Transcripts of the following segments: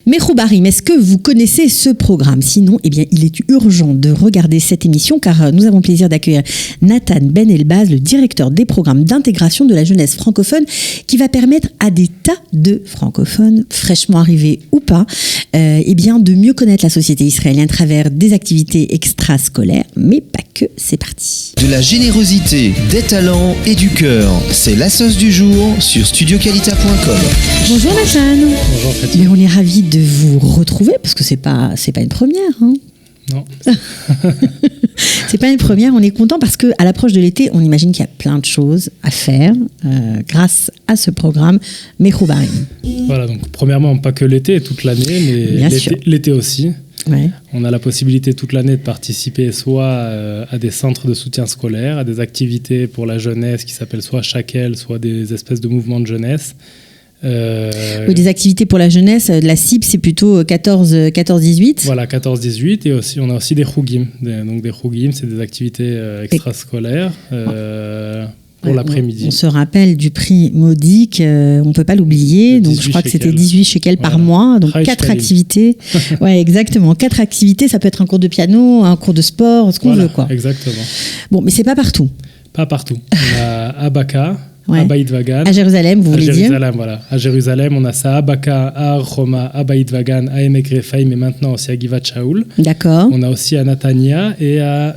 Mechoubarim, est-ce que vous connaissez ce programme? Sinon, eh bien, il est urgent de regarder cette émission car nous avons le plaisir d'accueillir Nathan Ben Elbaz, le directeur des programmes d'intégration de la jeunesse francophone, qui va permettre à des tas de francophones, fraîchement arrivés ou pas, eh bien, de mieux connaître la société israélienne à travers des activités extrascolaires, mais pas que. C'est parti. De la générosité, des talents et du cœur, c'est la sauce du jour sur studioqualita.com. Bonjour Nathan. Bonjour Fatih. Mais on est ravis de vous retrouver parce que c'est pas une première. Hein. Non. C'est pas une première, on est content parce qu'à l'approche de l'été, on imagine qu'il y a plein de choses à faire grâce à ce programme Mechoubarim. Voilà, donc premièrement, pas que l'été, toute l'année, mais l'été aussi. Ouais. On a la possibilité toute l'année de participer soit à des centres de soutien scolaire, à des activités pour la jeunesse qui s'appellent soit Shakel, soit des espèces de mouvements de jeunesse. Oui, des activités pour la jeunesse, la cible c'est plutôt 14-18. Voilà, 14-18 et aussi, on a aussi des chougim. Donc des chougim, c'est des activités extrascolaires pour l'après-midi. On se rappelle du prix modique, on ne peut pas l'oublier. Donc je crois que c'était 18 shekels par mois, donc 4 activités. Ouais, exactement. 4 activités, ça peut être un cours de piano, un cours de sport, ce qu'on veut, quoi. Exactement. Bon, mais c'est pas partout. Pas partout. On a Abaka. Ouais. À Beit Vagan. À Jérusalem, vous voulez dire? Jérusalem, voilà. À Jérusalem, on a ça à Abaka, à Har Choma, à Beit Vagan, à Emek Rephaim, mais maintenant aussi à Givat Shaul. D'accord. On a aussi à Natania et à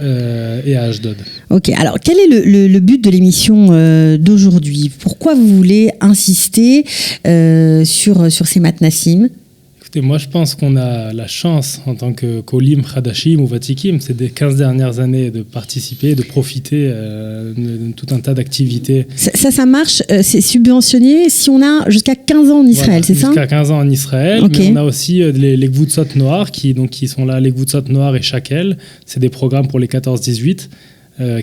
Ashdod. Ok, alors quel est le but de l'émission d'aujourd'hui? Pourquoi vous voulez insister sur ces matnassim? Écoutez, moi je pense qu'on a la chance en tant que Kolim, Khadashim ou Vatikim, c'est des 15 dernières années de participer, de profiter de tout un tas d'activités. Ça marche, c'est subventionné si on a jusqu'à 15 ans en Israël, voilà, c'est ça? Jusqu'à 15 ans en Israël, okay. Mais on a aussi les Gvutzot noirs qui sont là, les Gvutzot noirs et Shakel, c'est des programmes pour les 14-18.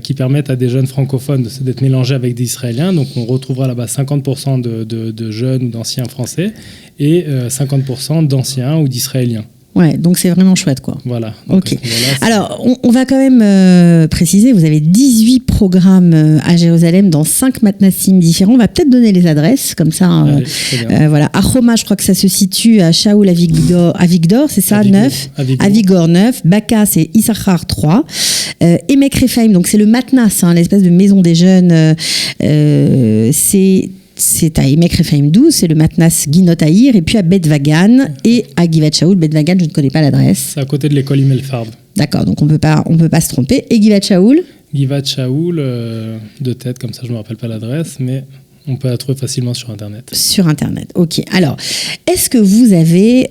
Qui permettent à des jeunes francophones d'être mélangés avec des Israéliens. Donc on retrouvera là-bas 50% de jeunes ou d'anciens français et 50% d'anciens ou d'Israéliens. Ouais, donc c'est vraiment chouette, quoi. Voilà. Donc, ok. Voilà, alors, on va quand même préciser, vous avez 18 programmes à Jérusalem dans 5 matnassim différents. On va peut-être donner les adresses, comme ça. Allez, voilà. À Choma, je crois que ça se situe à Shaul Avigdor, c'est ça, 9. Avigdor 9. Baka, c'est Issachar 3. Emek Rephaim, donc c'est le matnas, hein, l'espèce de maison des jeunes. C'est à Emek Rephaim 12, c'est le matnas Ginot Haïr, et puis à Bet Vagan et à Givat Shaul. Bet Vagan, je ne connais pas l'adresse. C'est à côté de l'école Imel Farb. D'accord, donc on peut pas se tromper. Et Givat Shaul? Givat Shaul, de tête, comme ça je ne me rappelle pas l'adresse, mais on peut la trouver facilement sur Internet. Sur Internet, ok. Alors, est-ce que vous avez...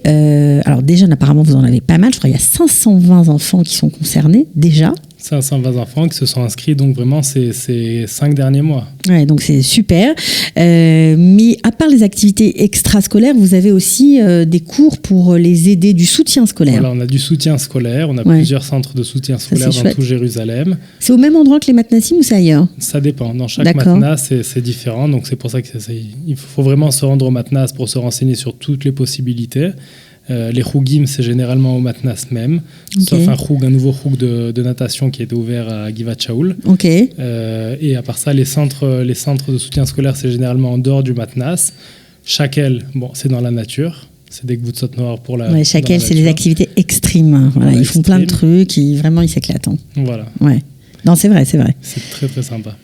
alors déjà, apparemment, vous en avez pas mal. Je crois qu'il y a 520 enfants qui sont concernés, déjà. 520 enfants qui se sont inscrits, donc vraiment, ces 5 derniers mois. Ouais, donc c'est super. Mais à part les activités extrascolaires, vous avez aussi des cours pour les aider, du soutien scolaire. Voilà, on a du soutien scolaire. On a plusieurs centres de soutien scolaire dans tout Jérusalem. C'est au même endroit que les matnassim ou c'est ailleurs? Ça dépend. Dans chaque matnas, c'est différent. Donc c'est pour ça qu'il faut vraiment se rendre au matnas pour se renseigner sur toutes les possibilités. Les chougim, c'est généralement au matnas même, sauf un nouveau choug de natation qui a été ouvert à Givat Shaul. Okay. Et à part ça, les centres de soutien scolaire, c'est généralement en dehors du matnas. Shakel, bon, c'est dans la nature. C'est des gvutzot noirs pour la. Ouais, Shakel, c'est des activités extrêmes. Voilà, ils font plein de trucs, vraiment, ils s'éclatent. Voilà. Ouais. Non, c'est vrai. C'est très, très sympa.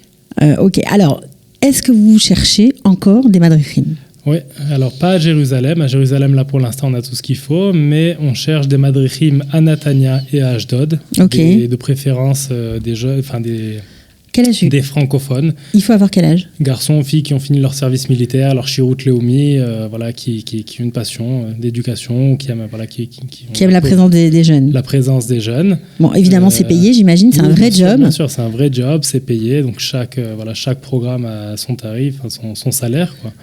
Ok, alors, est-ce que vous cherchez encore des madrichim? Oui, alors pas à Jérusalem. À Jérusalem, là, pour l'instant, on a tout ce qu'il faut, mais on cherche des madrichim à Natania et à Ashdod. Okay. De préférence des jeunes, enfin quel âge? Des francophones. Il faut avoir quel âge? Garçons ou filles qui ont fini leur service militaire, leur shirut leumi, voilà, qui ont une passion d'éducation, qui aiment la présence des jeunes. La présence des jeunes. Bon, évidemment, c'est payé, j'imagine, c'est un vrai job. Bien sûr, c'est un vrai job, c'est payé, donc chaque programme a son tarif, son salaire, quoi.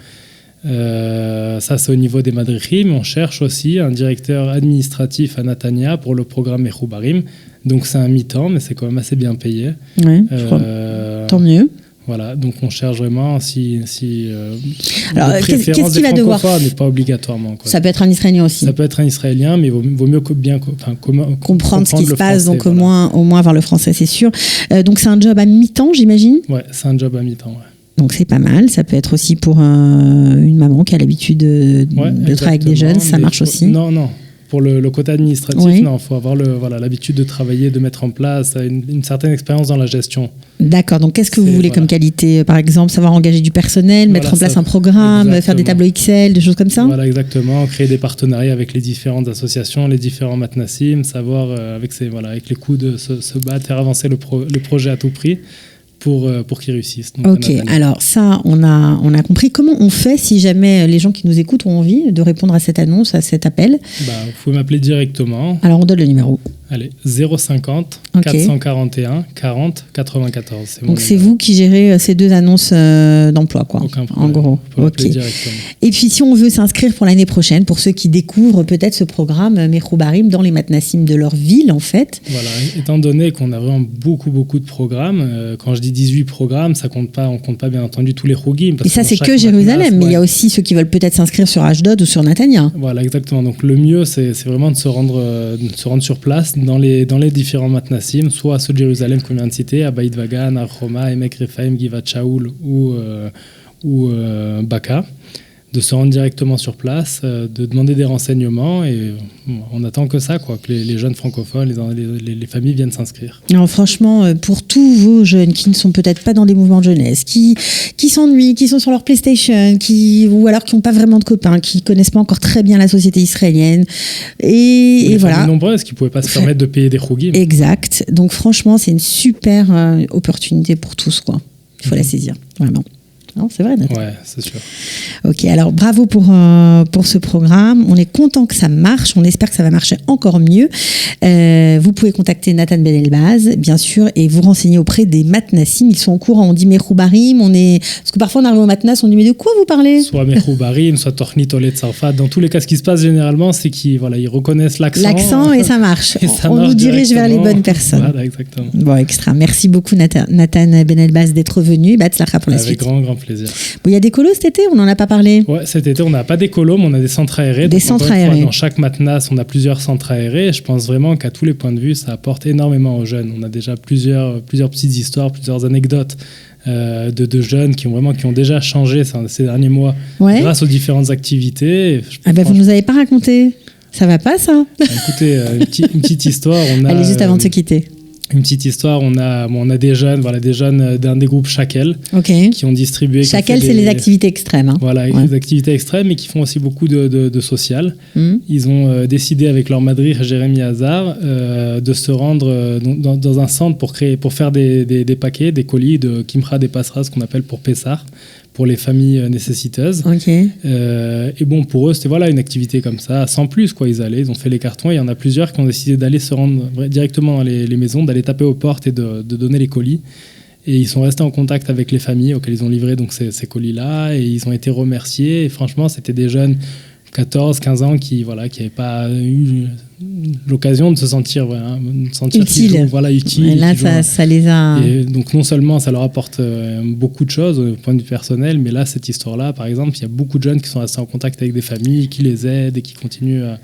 Ça c'est au niveau des madrichim. On cherche aussi un directeur administratif à Natania pour le programme Mechoubarim. Donc c'est un mi-temps, mais c'est quand même assez bien payé. Ouais, je crois. Tant mieux. Voilà, donc on cherche vraiment alors qu'est-ce qu'il va devoir, mais pas obligatoirement, quoi. Ça peut être un Israélien aussi. Ça peut être un Israélien, mais il vaut mieux bien comprendre ce qui se passe, français, donc au moins avoir le français, c'est sûr. Donc c'est un job à mi-temps, j'imagine. Ouais, c'est un job à mi-temps. Ouais. Donc c'est pas mal. Ça peut être aussi pour une maman qui a l'habitude de travailler avec des jeunes, ça marche aussi. Non. Pour le côté administratif, non, il faut avoir l'habitude de travailler, de mettre en place une certaine expérience dans la gestion. D'accord, donc qu'est-ce que vous voulez comme qualité? Par exemple, savoir engager du personnel, mettre en place un programme, faire des tableaux Excel, des choses comme ça? Voilà, exactement. Créer des partenariats avec les différentes associations, les différents matnassim, savoir avec les coudes se battre, faire avancer le projet à tout prix. Pour qu'ils réussissent. Donc, ok, alors ça, on a compris. Comment on fait si jamais les gens qui nous écoutent ont envie de répondre à cette annonce, à cet appel? Vous pouvez m'appeler directement. Alors, on donne le numéro. Allez, 050 441 40 94. Donc, c'est vous qui gérez ces deux annonces d'emploi, quoi. Aucun problème. En gros. Ok. Directement. Et puis, si on veut s'inscrire pour l'année prochaine, pour ceux qui découvrent peut-être ce programme Mechou Barim dans les matnassim de leur ville, en fait. Voilà, étant donné qu'on a vraiment beaucoup de programmes, quand je dis 18 programmes, on compte pas bien entendu tous les chougim. Et ça, c'est que Jérusalem, mais il y a aussi ceux qui veulent peut-être s'inscrire sur Ashdod ou sur Netanya. Voilà, exactement. Donc le mieux, c'est vraiment de se rendre sur place dans les différents matnassim, soit ceux de Jérusalem qu'on vient de citer, à Beit Vagan, à Roma, Emek Rephaim, Givat Shaul ou Baka, de se rendre directement sur place, de demander des renseignements, et on n'attend que ça, quoi, que les jeunes francophones, les familles viennent s'inscrire. Alors franchement, pour tous vos jeunes qui ne sont peut-être pas dans des mouvements de jeunesse, qui s'ennuient, qui sont sur leur PlayStation, ou alors qui n'ont pas vraiment de copains, qui connaissent pas encore très bien la société israélienne, et voilà. Familles nombreuses qui pouvaient pas se permettre de payer des chougim. Exact. Donc franchement, c'est une super opportunité pour tous, quoi. Il faut la saisir, vraiment. Non, c'est vrai, Nathan. Ouais, c'est sûr. Ok, alors bravo pour ce programme. On est content que ça marche. On espère que ça va marcher encore mieux. Vous pouvez contacter Nathan Ben Elbaz, bien sûr, et vous renseigner auprès des matnassim. Ils sont au courant. On dit Mechou Barim. Parce que parfois on arrive au matnas, on dit mais de quoi vous parlez? Soit Mechou Barim, soit Tornit Olet Sarfat. Dans tous les cas, ce qui se passe généralement, c'est qu'ils reconnaissent l'accent. L'accent et ça marche. On nous dirige vers les bonnes personnes. Voilà, exactement. Bon, extra. Merci beaucoup Nathan Ben Elbaz d'être venu. Batzlacha pour la suite. Avec grand plaisir. Bon, il y a des colos cet été, on n'en a pas parlé. Ouais, cet été, on n'a pas des colos, mais on a des centres aérés. Des centres aérés. Dans chaque matnas, on a plusieurs centres aérés. Je pense vraiment qu'à tous les points de vue, ça apporte énormément aux jeunes. On a déjà plusieurs petites histoires, plusieurs anecdotes de jeunes qui ont déjà changé ces derniers mois grâce aux différentes activités. Vous nous avez pas raconté. Ça va pas, ça? Écoutez, une petite histoire. Allez, juste avant de se quitter. Une petite histoire, on a des jeunes d'un des groupes Shakel, qui ont distribué... Shakel, c'est les activités extrêmes. Hein. Voilà, les activités extrêmes, mais qui font aussi beaucoup de social. Ils ont décidé avec leur madrich Jérémy Hazar de se rendre dans un centre pour faire des paquets, des colis de Kimra des Pasras, qu'on appelle pour Pessah, pour les familles nécessiteuses. Et bon, pour eux, c'était une activité comme ça, sans plus, quoi. Ils ont fait les cartons, et il y en a plusieurs qui ont décidé d'aller se rendre directement dans les maisons, d'aller taper aux portes et de donner les colis. Et ils sont restés en contact avec les familles auxquelles ils ont livré donc ces colis-là, et ils ont été remerciés. Et franchement, c'était des jeunes 14, 15 ans qui n'avaient pas eu l'occasion de se sentir utile. Utile. Et là, ça les a... Et donc, non seulement ça leur apporte beaucoup de choses au point de vue personnel, mais là, cette histoire-là, par exemple, il y a beaucoup de jeunes qui sont restés en contact avec des familles, qui les aident et qui continuent à...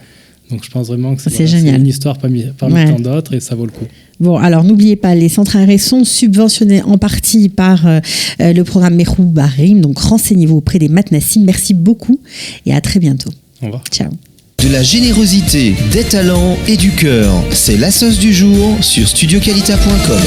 Donc, je pense vraiment que c'est une histoire parmi tant d'autres, et ça vaut le coup. Bon, alors n'oubliez pas, les centres aérés sont subventionnés en partie par le programme Mechou Barim. Donc, renseignez-vous auprès des matnassim. Merci beaucoup et à très bientôt. Au revoir. Ciao. De la générosité, des talents et du cœur, c'est la sauce du jour sur studioqualita.com.